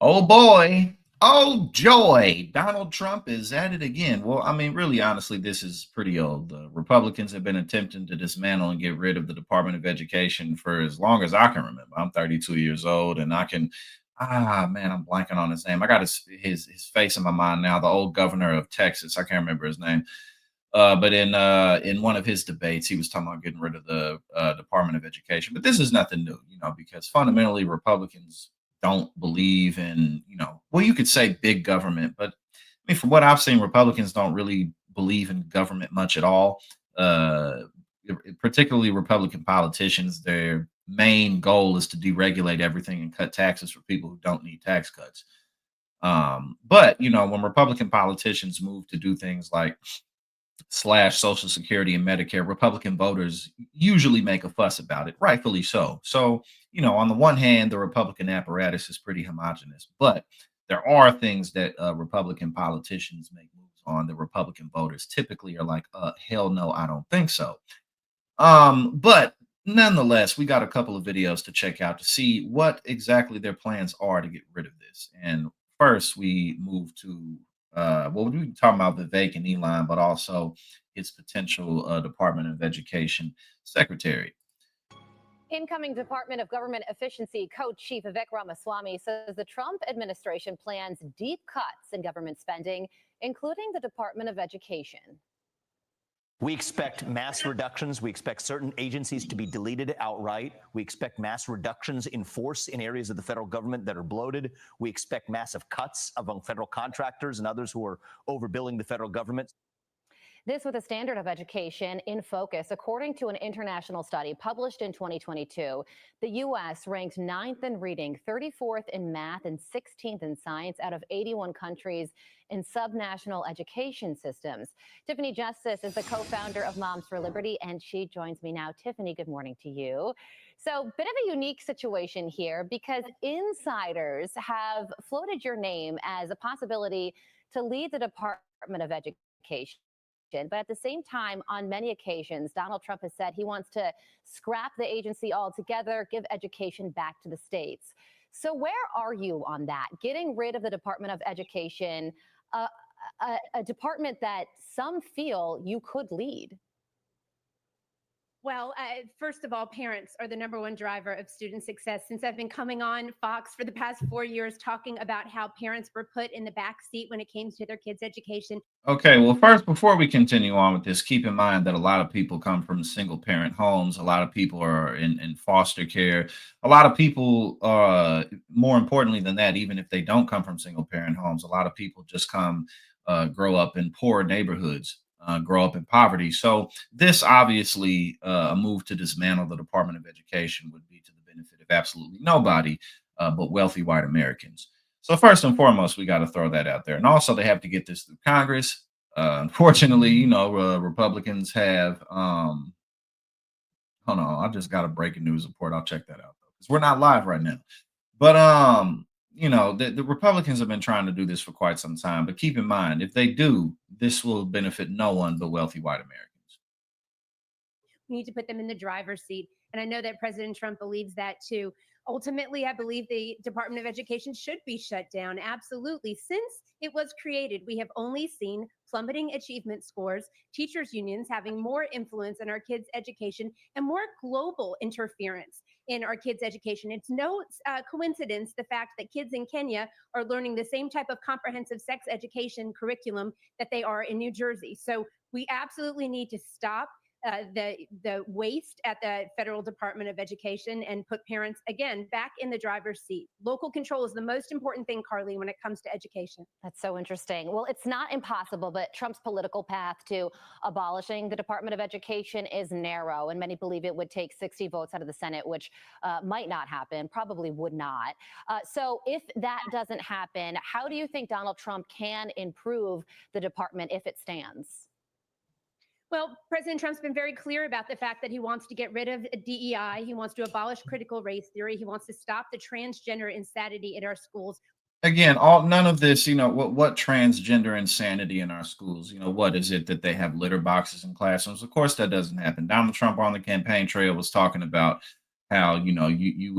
Oh boy. Oh joy. Donald Trump is at it again. Well, I mean, really, honestly, this is pretty old. The Republicans have been attempting to dismantle and get rid of the Department of Education for as long as I can remember. I'm 32 years old and I can, man, I'm blanking on his name. I got his face in my mind now. The old governor of Texas. I can't remember his name. But in one of his debates, he was talking about getting rid of the Department of Education. But this is nothing new, because fundamentally Republicans don't believe in, well, you could say big government, but I mean, from what I've seen, Republicans don't really believe in government much at all. Uh, Particularly Republican politicians, their main goal is to deregulate everything and cut taxes for people who don't need tax cuts. But when Republican politicians move to do things like slash Social Security and Medicare, Republican voters usually make a fuss about it, rightfully so. So, on the one hand, the Republican apparatus is pretty homogenous, but there are things that Republican politicians make moves on the Republican voters typically are like, hell no, I don't think so. But nonetheless, we got a couple of videos to check out to see what exactly their plans are to get rid of this. And first, we move to well, we can talk about Vivek and Elon, but also its potential Department of Education secretary. Incoming Department of Government Efficiency Co-Chief Vivek Ramaswamy says the Trump administration plans deep cuts in government spending, including the Department of Education. We expect mass reductions. We expect certain agencies to be deleted outright. We expect mass reductions in force in areas of the federal government that are bloated. We expect massive cuts among federal contractors and others who are overbilling the federal government. This with a standard of education in focus. According to an international study published in 2022, the U.S. ranked 9th in reading, 34th in math, and 16th in science out of 81 countries in subnational education systems. Tiffany Justice is the co-founder of Moms for Liberty, and she joins me now. Tiffany, good morning to you. So, bit of a unique situation here because insiders have floated your name as a possibility to lead the Department of Education. But at the same time, on many occasions, Donald Trump has said he wants to scrap the agency altogether, give education back to the states. So where are you on that? Getting rid of the Department of Education, a department that some feel you could lead? Well, first of all, parents are the number one driver of student success. Since I've been coming on Fox for the past 4 years, talking about how parents were put in the back seat when it came to their kids' education. Okay, well, first, before we continue on with this, keep in mind that a lot of people come from single parent homes. A lot of people are in foster care. A lot of people, more importantly than that, even if they don't come from single parent homes, a lot of people just grow up in poor neighborhoods, grow up in poverty. So, this obviously, a move to dismantle the Department of Education would be to the benefit of absolutely nobody but wealthy white Americans. So first and foremost, we got to throw that out there, and also they have to get this through Congress. Unfortunately, Republicans have. Hold on, I just got a breaking news report. I'll check that out though, because we're not live right now. But the Republicans have been trying to do this for quite some time. But keep in mind, if they do, this will benefit no one but wealthy white Americans. We need to put them in the driver's seat. And I know that President Trump believes that too. Ultimately, I believe the Department of Education should be shut down. Absolutely. Since it was created, we have only seen plummeting achievement scores, teachers' unions having more influence in our kids' education, and more global interference in our kids' education. It's no coincidence the fact that kids in Kenya are learning the same type of comprehensive sex education curriculum that they are in New Jersey. So we absolutely need to stop the waste at the federal Department of Education and put parents, again, back in the driver's seat. Local control is the most important thing, Carly, when it comes to education. That's so interesting. Well, it's not impossible, but Trump's political path to abolishing the Department of Education is narrow, and many believe it would take 60 votes out of the Senate, which might not happen, probably would not. So if that doesn't happen, how do you think Donald Trump can improve the department if it stands? Well, President Trump's been very clear about the fact that he wants to get rid of DEI. He wants to abolish critical race theory. He wants to stop the transgender insanity in our schools. Again, none of this, what transgender insanity in our schools, what is it that they have litter boxes in classrooms? Of course, that doesn't happen. Donald Trump on the campaign trail was talking about how you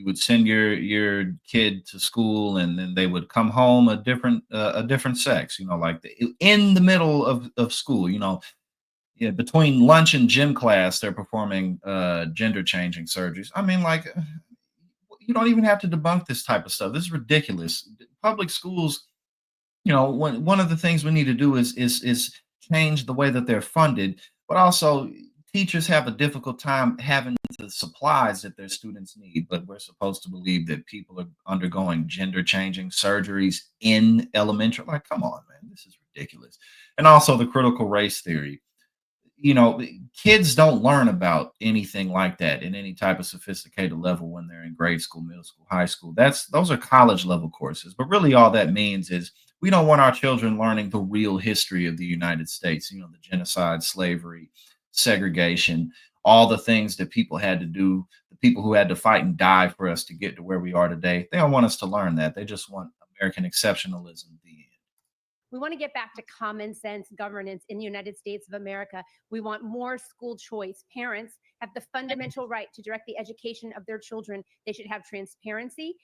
would send your kid to school, and then they would come home a different sex, like in the middle of school, yeah, between lunch and gym class, they're performing gender changing surgeries. I mean, like, you don't even have to debunk this type of stuff. This is ridiculous. Public schools, one of the things we need to do is change the way that they're funded, but also teachers have a difficult time having the supplies that their students need. But we're supposed to believe that people are undergoing gender changing surgeries in elementary. Like, come on, man, this is ridiculous. And also the critical race theory. Kids don't learn about anything like that in any type of sophisticated level when they're in grade school, middle school, high school. Those are college level courses. But really all that means is we don't want our children learning the real history of the United States, the genocide, slavery, segregation, all the things that people had to do, the people who had to fight and die for us to get to where we are today. They don't want us to learn that. They just want American exceptionalism. The end. We want to get back to common sense governance in the United States of America. We want more school choice. Parents have the fundamental right to direct the education of their children. They should have transparency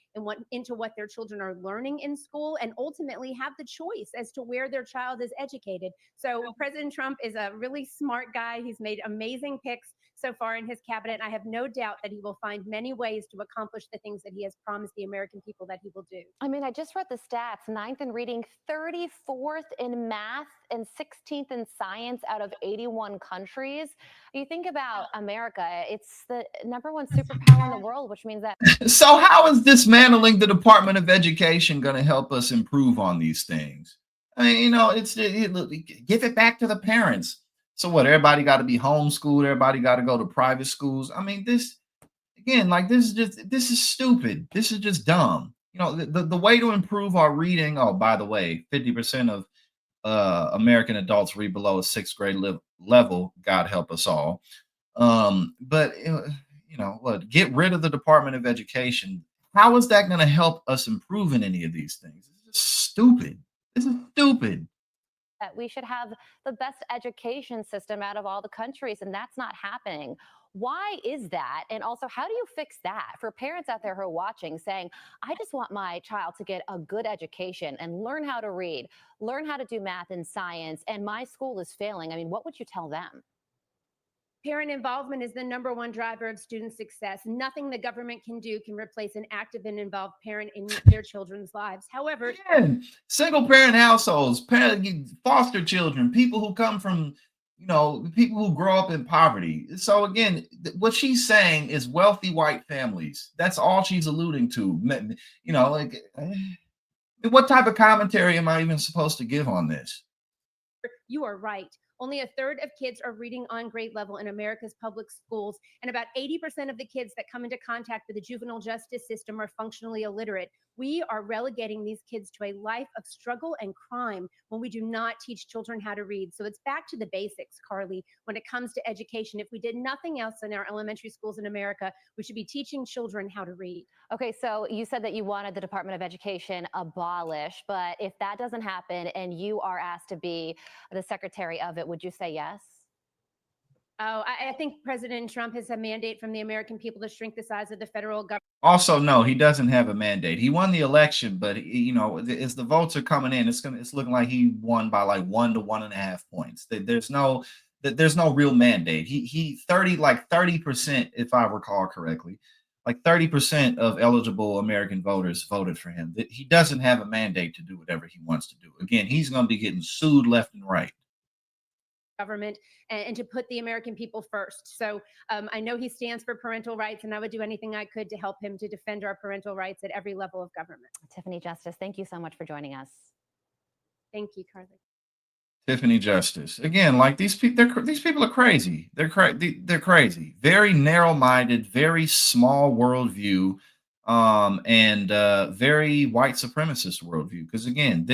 into what their children are learning in school, and ultimately have the choice as to where their child is educated. So President Trump is a really smart guy. He's made amazing picks so far in his cabinet. I have no doubt that he will find many ways to accomplish the things that he has promised the American people that he will do. I mean, I just read the stats: ninth in reading, 34th in math, and 16th in science out of 81 countries. You think about America, it's the number one superpower in the world, which means that. So, how is dismantling the Department of Education going to help us improve on these things? I mean, give it back to the parents. So, what? Everybody got to be homeschooled. Everybody got to go to private schools. I mean, this again, like, this is stupid. This is just dumb. The way to improve our reading. Oh, by the way, 50% of American adults read below a sixth grade level. God help us all. But what? Get rid of the Department of Education. How is that going to help us improve in any of these things? It's just stupid. This is stupid. That we should have the best education system out of all the countries, and that's not happening. Why is that? And also, how do you fix that for parents out there who are watching saying, I just want my child to get a good education and learn how to read, learn how to do math and science, and my school is failing? I mean, what would you tell them? Parent involvement is the number one driver of student success. Nothing the government can do can replace an active and involved parent in their children's lives. However, Again, single parent households, foster children, people who come from, people who grow up in poverty. So again, what she's saying is wealthy white families. That's all she's alluding to. What type of commentary am I even supposed to give on this? you are right. Only a third of kids are reading on grade level in America's public schools, and about 80% of the kids that come into contact with the juvenile justice system are functionally illiterate. We are relegating these kids to a life of struggle and crime when we do not teach children how to read. So it's back to the basics, Carly, when it comes to education. If we did nothing else in our elementary schools in America, we should be teaching children how to read. Okay, so you said that you wanted the Department of Education abolished, but if that doesn't happen and you are asked to be the secretary of it, would you say yes? Oh, I think President Trump has a mandate from the American people to shrink the size of the federal government. Also, no, he doesn't have a mandate. He won the election, but as the votes are coming in, it's looking like he won by like 1 to 1.5 points. There's no real mandate. He 30%, if I recall correctly, like 30% of eligible American voters voted for him. He doesn't have a mandate to do whatever he wants to do. Again, he's going to be getting sued left and right. Government and to put the American people first. So I know he stands for parental rights, and I would do anything I could to help him to defend our parental rights at every level of government. Tiffany Justice, thank you so much for joining us. Thank you, Carly. Tiffany Justice. Again, like these people, these people are crazy. They're crazy. Very narrow-minded, very small worldview, and very white supremacist worldview. Because again,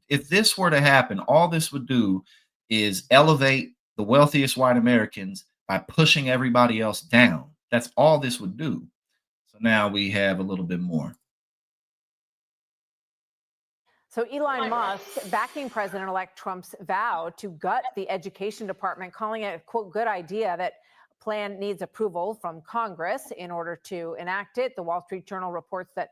if this were to happen, all this would do is elevate the wealthiest white Americans by pushing everybody else down. That's all this would do. So now we have a little bit more. So Elon Musk backing President-elect Trump's vow to gut the education department, calling it a quote good idea that plan needs approval from Congress in order to enact it. The Wall Street Journal reports that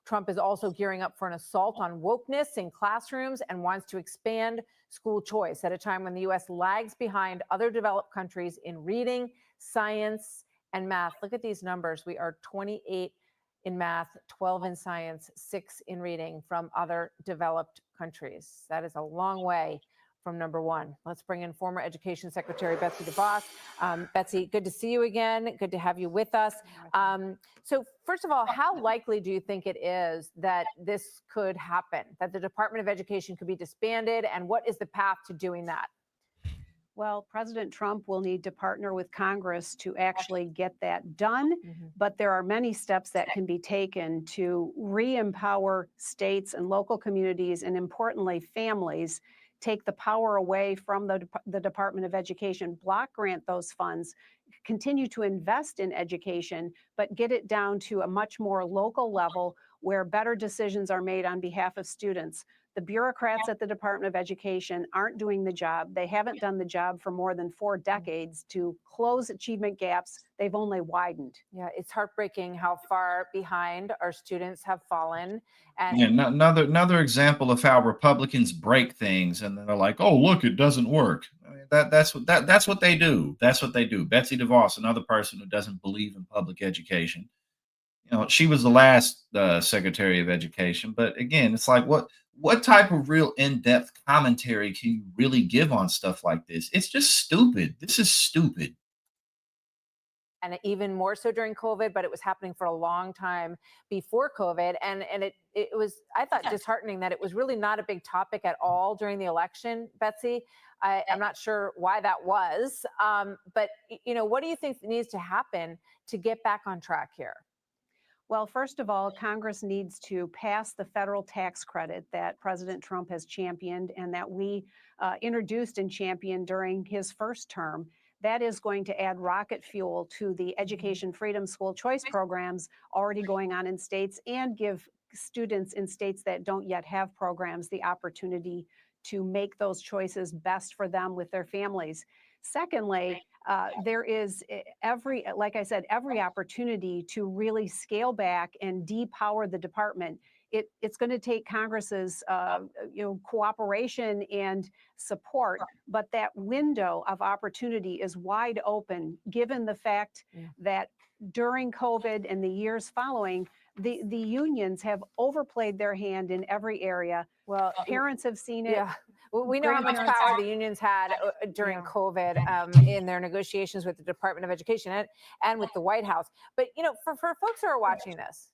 Trump is also gearing up for an assault on wokeness in classrooms and wants to expand school choice at a time when the U.S. lags behind other developed countries in reading, science, and math. Look at these numbers. We are 28 in math, 12 in science, 6 in reading from other developed countries. That is a long way from number one. Let's bring in former Education Secretary Betsy DeVos. Betsy, good to see you again. Good to have you with us. So first of all, how likely do you think it is that this could happen, that the Department of Education could be disbanded, and what is the path to doing that? Well, President Trump will need to partner with Congress to actually get that done. But there are many steps that can be taken to re-empower states and local communities, and importantly, families, take the power away from the Department of Education, block grant those funds, continue to invest in education, but get it down to a much more local level where better decisions are made on behalf of students. The bureaucrats at the Department of Education aren't doing the job. They haven't done the job for more than 4 decades to close achievement gaps. They've only widened. Yeah, it's heartbreaking how far behind our students have fallen. And Yeah, another example of how Republicans break things, and then they're like, "Oh, look, it doesn't work." I mean, that's what they do. That's what they do. Betsy DeVos, another person who doesn't believe in public education. She was the last Secretary of Education, but again, it's like what type of real in-depth commentary can you really give on stuff like this? It's just stupid. This is stupid. and even more so during COVID, but it was happening for a long time before COVID. And it was, I thought, disheartening that it was really not a big topic at all during the election, Betsy. I'm not sure why that was. But, what do you think needs to happen to get back on track here? Well, first of all, Congress needs to pass the federal tax credit that President Trump has championed and that we introduced and championed during his first term. That is going to add rocket fuel to the education freedom school choice programs already going on in states, and give students in states that don't yet have programs the opportunity to make those choices best for them with their families. Secondly, there is like I said, every opportunity to really scale back and depower the department. It's going to take Congress's cooperation and support, but that window of opportunity is wide open, given the fact that during COVID and the years following, the unions have overplayed their hand in every area. Well, parents have seen it. Yeah. We know how much power the unions had during COVID in their negotiations with the Department of Education and with the White House. But, for folks who are watching this,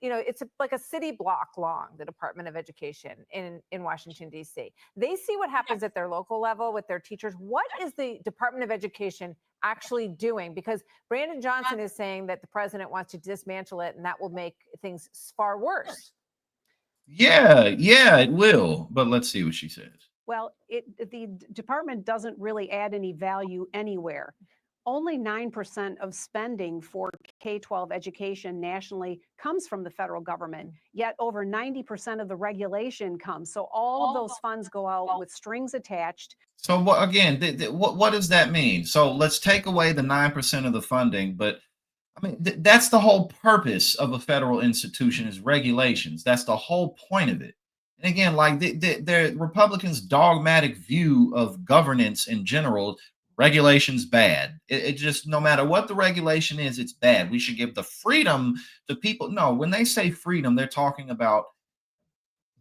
it's like a city block long, the Department of Education in Washington, D.C. They see what happens at their local level with their teachers. What is the Department of Education actually doing? Because Brandon Johnson is saying that the president wants to dismantle it, and that will make things far worse. Yeah, it will. But let's see what she says. Well, the department doesn't really add any value anywhere. Only 9% of spending for K-12 education nationally comes from the federal government, yet over 90% of the regulation comes. So all of those funds go out with strings attached. So what does that mean? So let's take away the 9% of the funding, but I mean, that's the whole purpose of a federal institution, is regulations. That's the whole point of it. And again, like the Republicans' dogmatic view of governance in general, regulation's bad. It just, no matter what the regulation is, it's bad. We should give the freedom to people. No, when they say freedom, they're talking about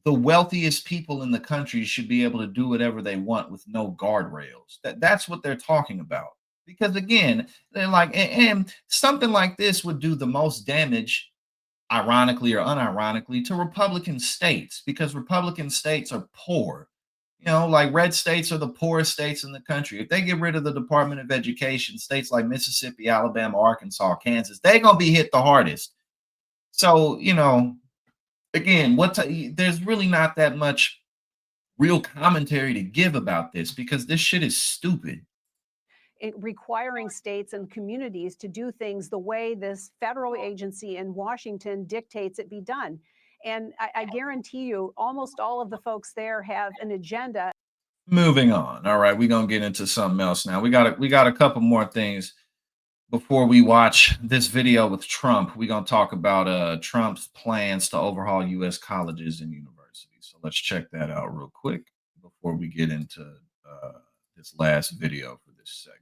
the wealthiest people in the country should be able to do whatever they want with no guardrails. That's what they're talking about. Because again, they're like, and something like this would do the most damage, ironically or unironically, to Republican states, because Republican states are poor. Like red states are the poorest states in the country. If they get rid of the Department of Education, states like Mississippi, Alabama, Arkansas, Kansas, they're going to be hit the hardest. So, again, there's really not that much real commentary to give about this, because this shit is stupid. Requiring states and communities to do things the way this federal agency in Washington dictates it be done. And I guarantee you, almost all of the folks there have an agenda. Moving on. All right, we're gonna get into something else now. We got a couple more things before we watch this video with Trump, we're going to talk about Trump's plans to overhaul U.S. colleges and universities. So let's check that out real quick before we get into this last video for this segment.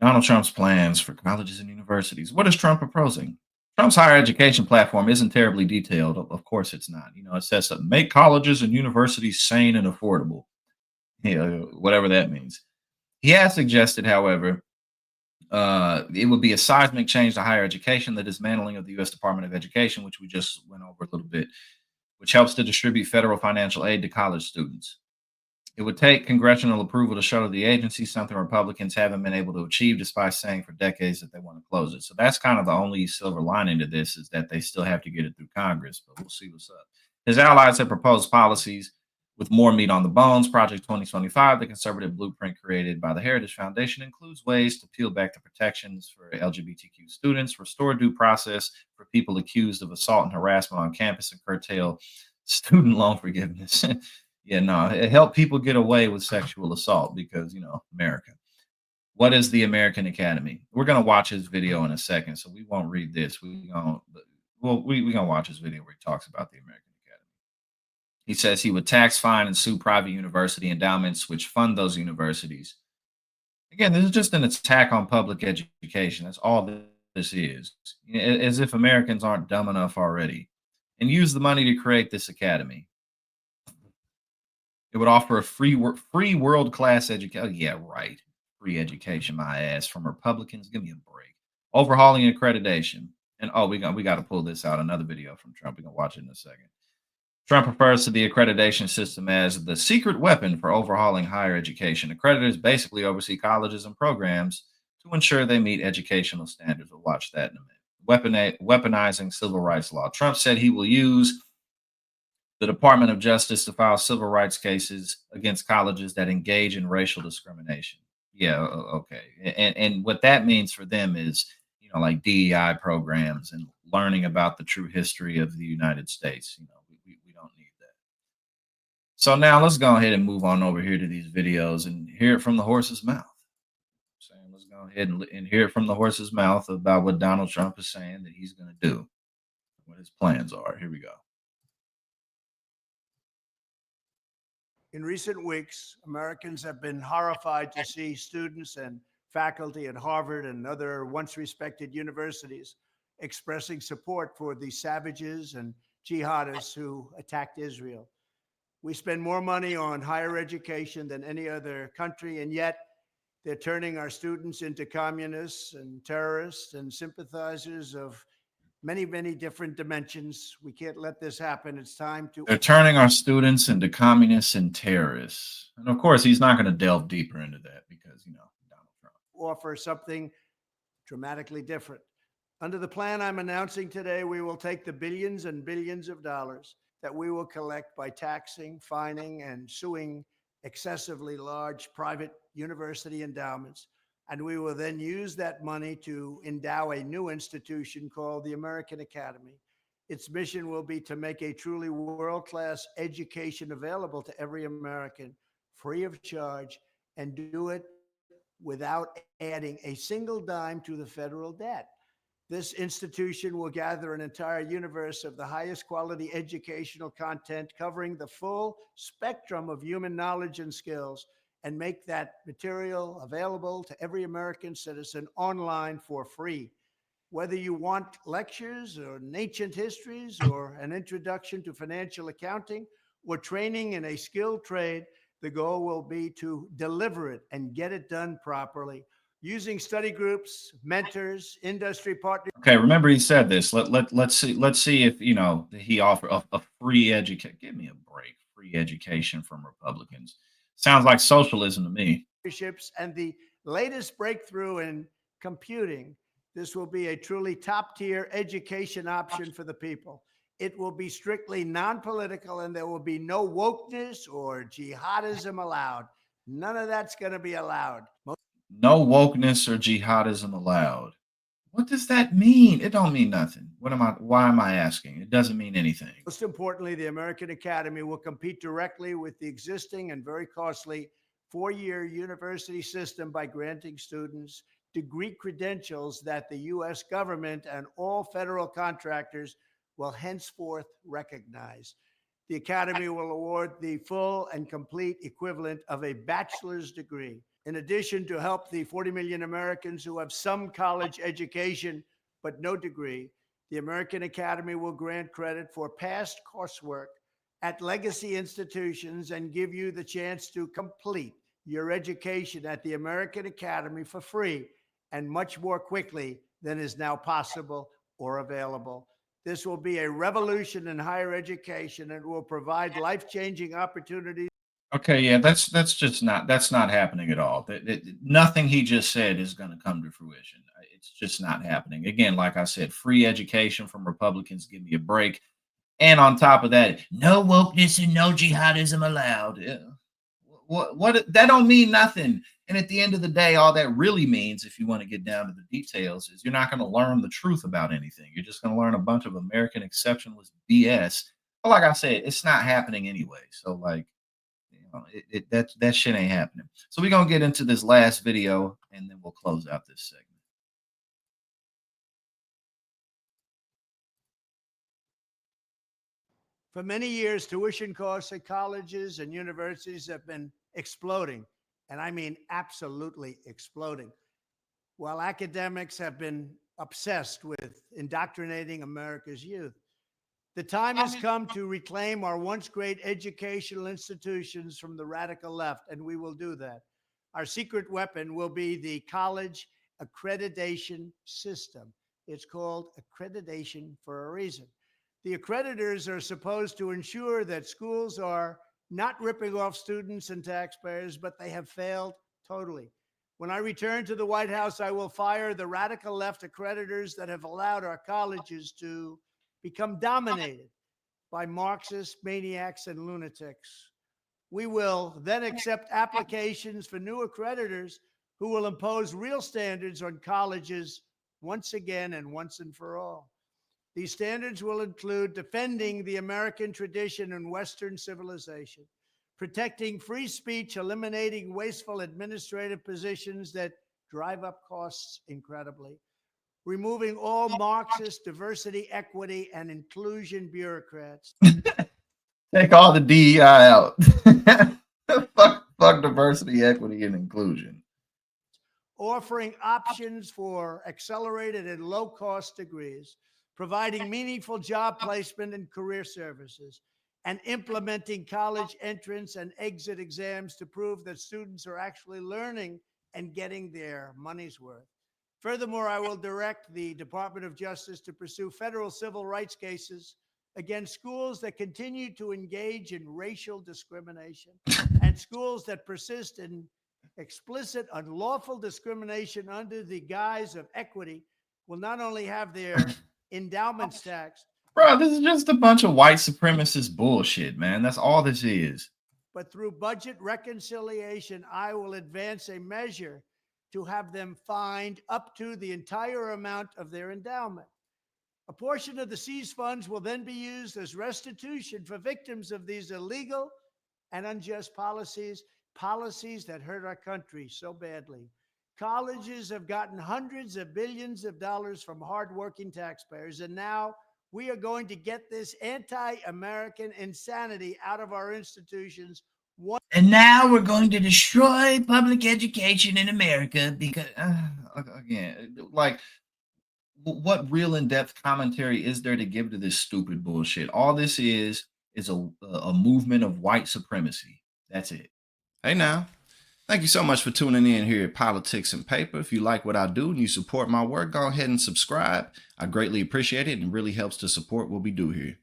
Donald Trump's plans for colleges and universities. What is Trump proposing? Trump's higher education platform isn't terribly detailed. Of course, it's not. It says to make colleges and universities sane and affordable. Whatever that means. He has suggested, however, it would be a seismic change to higher education, the dismantling of the U.S. Department of Education, which we just went over a little bit, which helps to distribute federal financial aid to college students. It would take congressional approval to shutter the agency, something Republicans haven't been able to achieve despite saying for decades that they want to close it. So that's kind of the only silver lining to this, is that they still have to get it through Congress, but we'll see what's up. His allies have proposed policies with more meat on the bones. Project 2025, the conservative blueprint created by the Heritage Foundation, includes ways to peel back the protections for LGBTQ students, restore due process for people accused of assault and harassment on campus, and curtail student loan forgiveness. Yeah, no, it helped people get away with sexual assault because, America. What is the American Academy? We're going to watch his video in a second, so we won't read this. We're going to watch his video where he talks about the American Academy. He says he would tax, fine, and sue private university endowments which fund those universities. Again, this is just an attack on public education. That's all this is, as if Americans aren't dumb enough already. And use the money to create this academy. It would offer a free world-class education. Oh, yeah, right. Free education, my ass, from Republicans. Give me a break. Overhauling accreditation. And we got to pull this out. Another video from Trump. We're going to watch it in a second. Trump refers to the accreditation system as the secret weapon for overhauling higher education. Accreditors basically oversee colleges and programs to ensure they meet educational standards. We'll watch that in a minute. Weaponizing civil rights law. Trump said he will use the Department of Justice to file civil rights cases against colleges that engage in racial discrimination. Yeah, okay. And what that means for them is, like DEI programs and learning about the true history of the United States. We don't need that. So now let's go ahead and move on over here to these videos and hear it from the horse's mouth. Let's go ahead and hear it from the horse's mouth about what Donald Trump is saying that he's going to do, what his plans are. Here we go. In recent weeks, Americans have been horrified to see students and faculty at Harvard and other once respected universities expressing support for the savages and jihadists who attacked Israel. We spend more money on higher education than any other country, and yet they're turning our students into communists and terrorists and sympathizers of many, many different dimensions. We can't let this happen. It's time to. They're turning our students into communists and terrorists. And of course, he's not going to delve deeper into that because, Donald Trump. Offer something dramatically different. Under the plan I'm announcing today, we will take the billions and billions of dollars that we will collect by taxing, fining, and suing excessively large private university endowments. And we will then use that money to endow a new institution called the American Academy. Its mission will be to make a truly world-class education available to every American, free of charge, and do it without adding a single dime to the federal debt. This institution will gather an entire universe of the highest quality educational content covering the full spectrum of human knowledge and skills, and make that material available to every American citizen online for free. Whether you want lectures or ancient histories or an introduction to financial accounting or training in a skilled trade, the goal will be to deliver it and get it done properly using study groups, mentors, industry partners. Okay, remember he said this. Let's see if he offer a free education. Give me a break. Free education from Republicans. Sounds like socialism to me. And the latest breakthrough in computing, this will be a truly top-tier education option for the people. It will be strictly non-political, and there will be no wokeness or jihadism allowed. None of that's going to be allowed. No wokeness or jihadism allowed. What does that mean? It don't mean nothing. Why am I asking? It doesn't mean anything. Most importantly, the American Academy will compete directly with the existing and very costly four-year university system by granting students degree credentials that the U.S. government and all federal contractors will henceforth recognize. The Academy will award the full and complete equivalent of a bachelor's degree. In addition, to help the 40 million Americans who have some college education but no degree, the American Academy will grant credit for past coursework at legacy institutions and give you the chance to complete your education at the American Academy for free and much more quickly than is now possible or available. This will be a revolution in higher education and will provide life-changing opportunities. Okay, yeah, that's not happening at all. Nothing he just said is going to come to fruition. It's just not happening. Again, like I said, free education from Republicans, give me a break. And on top of that, no wokeness and no jihadism allowed. Yeah. What that don't mean nothing. And at the end of the day, all that really means, if you want to get down to the details, is you're not going to learn the truth about anything. You're just going to learn a bunch of American exceptionalist BS. But like I said, it's not happening anyway. So like, that shit ain't happening. So we're gonna get into this last video and then we'll close out this segment. For many years, tuition costs at colleges and universities have been exploding, and I mean absolutely exploding, while academics have been obsessed with indoctrinating America's youth. The time has come to reclaim our once great educational institutions from the radical left, and we will do that. Our secret weapon will be the college accreditation system. It's called accreditation for a reason. The accreditors are supposed to ensure that schools are not ripping off students and taxpayers, but they have failed totally. When I return to the White House, I will fire the radical left accreditors that have allowed our colleges to become dominated by Marxist maniacs and lunatics. We will then accept applications for new accreditors who will impose real standards on colleges once again and once and for all. These standards will include defending the American tradition and Western civilization, protecting free speech, eliminating wasteful administrative positions that drive up costs incredibly, removing all Marxist diversity, equity, and inclusion bureaucrats. Take all the DEI out. fuck diversity, equity, and inclusion. Offering options for accelerated and low-cost degrees, providing meaningful job placement and career services, and implementing college entrance and exit exams to prove that students are actually learning and getting their money's worth. Furthermore, I will direct the Department of Justice to pursue federal civil rights cases against schools that continue to engage in racial discrimination and schools that persist in explicit, unlawful discrimination under the guise of equity will not only have their endowments taxed. Bro, this is just a bunch of white supremacist bullshit, man. That's all this is. But through budget reconciliation, I will advance a measure to have them fined up to the entire amount of their endowment. A portion of the seized funds will then be used as restitution for victims of these illegal and unjust policies that hurt our country so badly. Colleges have gotten hundreds of billions of dollars from hardworking taxpayers, and now we are going to get this anti-American insanity out of our institutions. And now we're going to destroy public education in America because, again, like, what real in-depth commentary is there to give to this stupid bullshit? All this is a movement of white supremacy. That's it. Hey now, thank you so much for tuning in here at Politics and Paper. If you like what I do and you support my work, go ahead and subscribe. I greatly appreciate it and really helps to support what we do here.